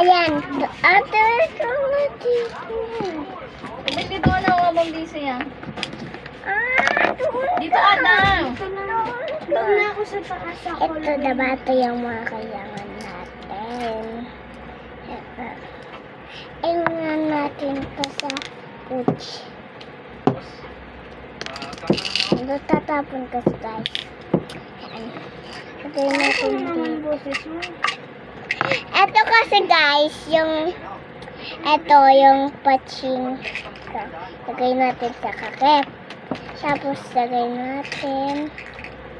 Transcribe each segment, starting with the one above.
Ayan. Ate, ito na dito. Ba't dito ka na umabang dito yan? Dito ka na. Doon na ako sa taas ako. Ito na ba ito yung mga kailangan natin? Ito. Iwan natin ito sa kutsi. Ito tatapon ko guys. Ayan. Lagay natin dito. Ito kasi guys, ito yung patching. Lagay natin sa kakep. Tapos lagay natin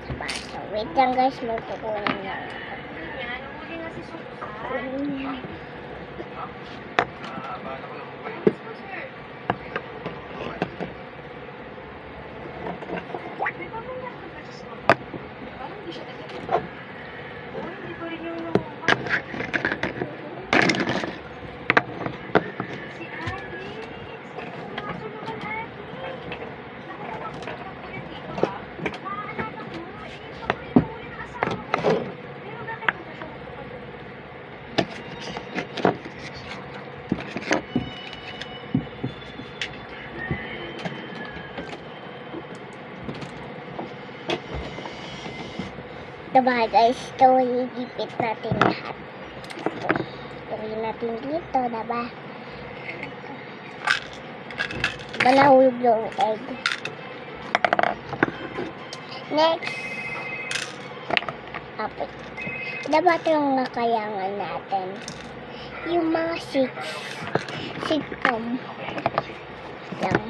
sa baso. Wait lang guys, magkukunin lang. Diba guys, ito higipit natin lahat. Ito. Lagay natin dito, diba? Diba nahulog yung egg? Next. Kapit. Diba ito yung nakayangan natin? Yung mga sitcom. Lang.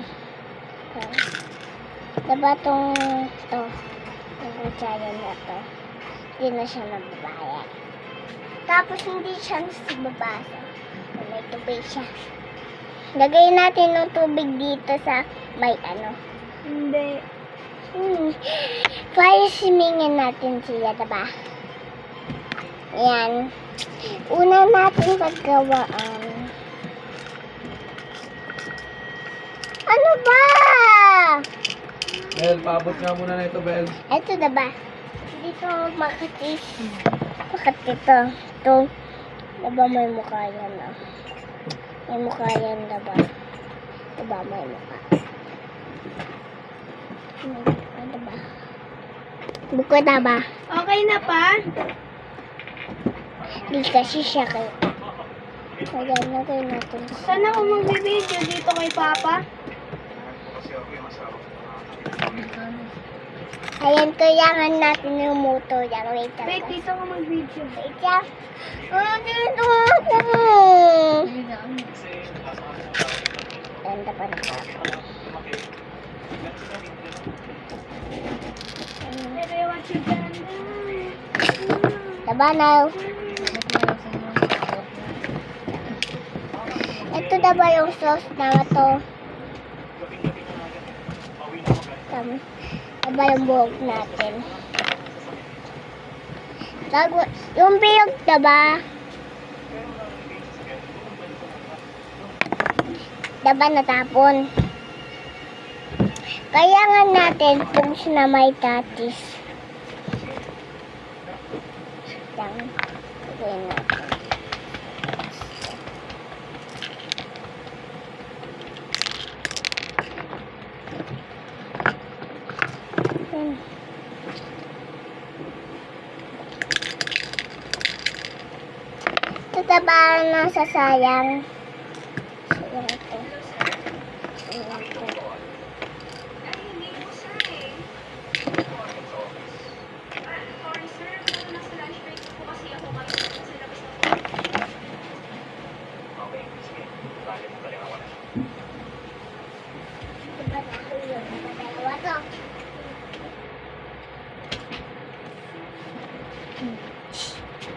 Diba itong ito? Yung kutsara na ito. Hindi na siya nababayad. Tapos hindi siya nasibabasa. May tubig siya. Lagay natin ng tubig dito sa may ano. Hindi. Para simingin natin siya, diba? Ayan. Una natin paggawaan. Ano ba? Bel, paabot nga muna na ito, Bel. Ito diba? Dito makatis. Bakit ito? Ito. Diba may mukha yan ah. May mukha yan diba? Diba may mukha? Diba? Buko diba? Okay na pa? Di kasi siya kayo. Kaya natin natin. Saan ako magbibideo? Dito kay Papa? Ayan, kailangan natin yung motor yan. Wait lang. Wait, dito ako mag-video. Wait lang. Dito ako. Ayan, dapat ako. Diba na? Ito diba yung sauce na ito? Tama. Diba yung buhok natin? Yung bilog diba? Diba natapon? Kailangan natin kung na may tatis. Yan. Gawin natin. Yan. Ito diba nasasayang? Sayang ito. Sayang ito.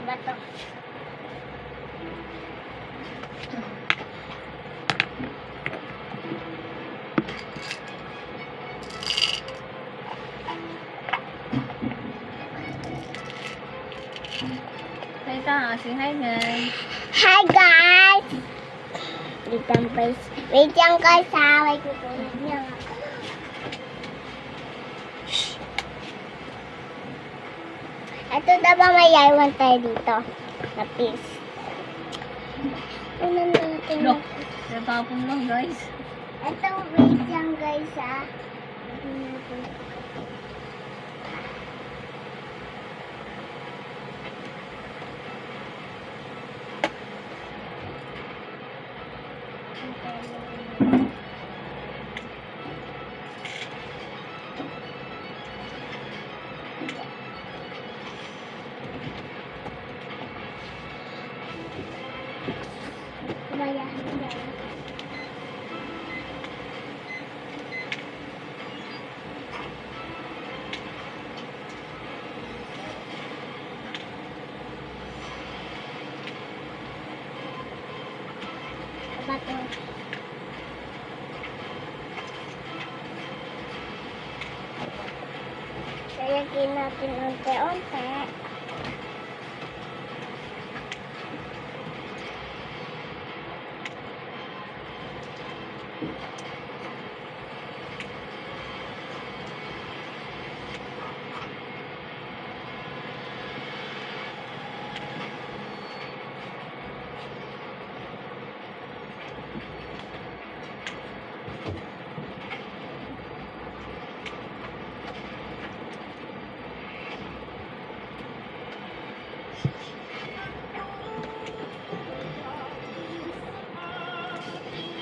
Bato. Say hi guys. Hi guys! Wait lang guys. Wait lang guys ha. Wait kukunin niya. Ito na ba may iwan tayo dito? Na piece. Unan natin. No. Natapon lang, guys. Ito, wait lang guys ah. Unan natin. Bayahan yan. Bato. Lalagyan natin unti-unti.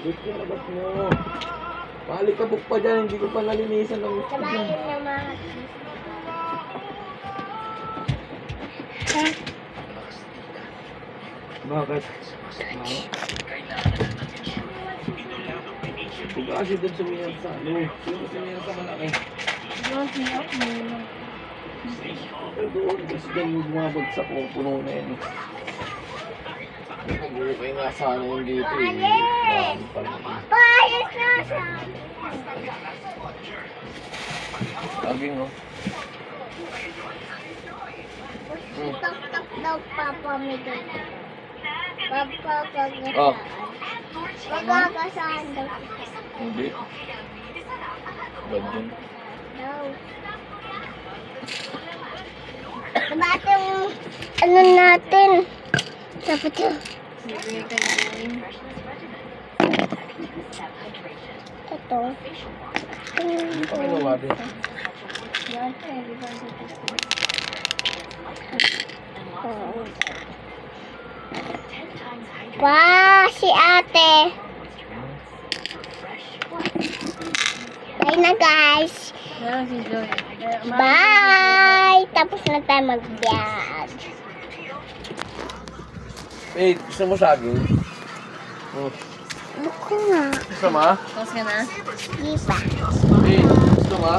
Wait yung labas mo. Palikabok pa dyan, hindi ko pa nalinisan ng gusto dyan. Sabayan ng mga cheese. Bakit? Huwag kasi doon sumiyan sa ano. Sino sumiyan sa malaki? Don't me up muna. Pero doon, kasi dyan yung bumabagsak ko, puno na yan. Nag-uukay nga sana yung dito eh. Dami pa rin. Bayas na sa Laging no? tok-tok daw papamigay. Papapagasaan. Oh. Magagasaan daw. Hindi. Bad yun. Daw. Sabate yung ano natin. Dapat yun. Bibigay ka na. Ito. Hindi pa ginawa din. Yan, di ba? Wow, si ate. Bye na guys. Yan si Joy. Bye! Tapos na tayo mag-vlog. Wait, gusto mo saging? Buko nga. Gusto mo? Tapos ka na? Di ba? Wait, gusto mo?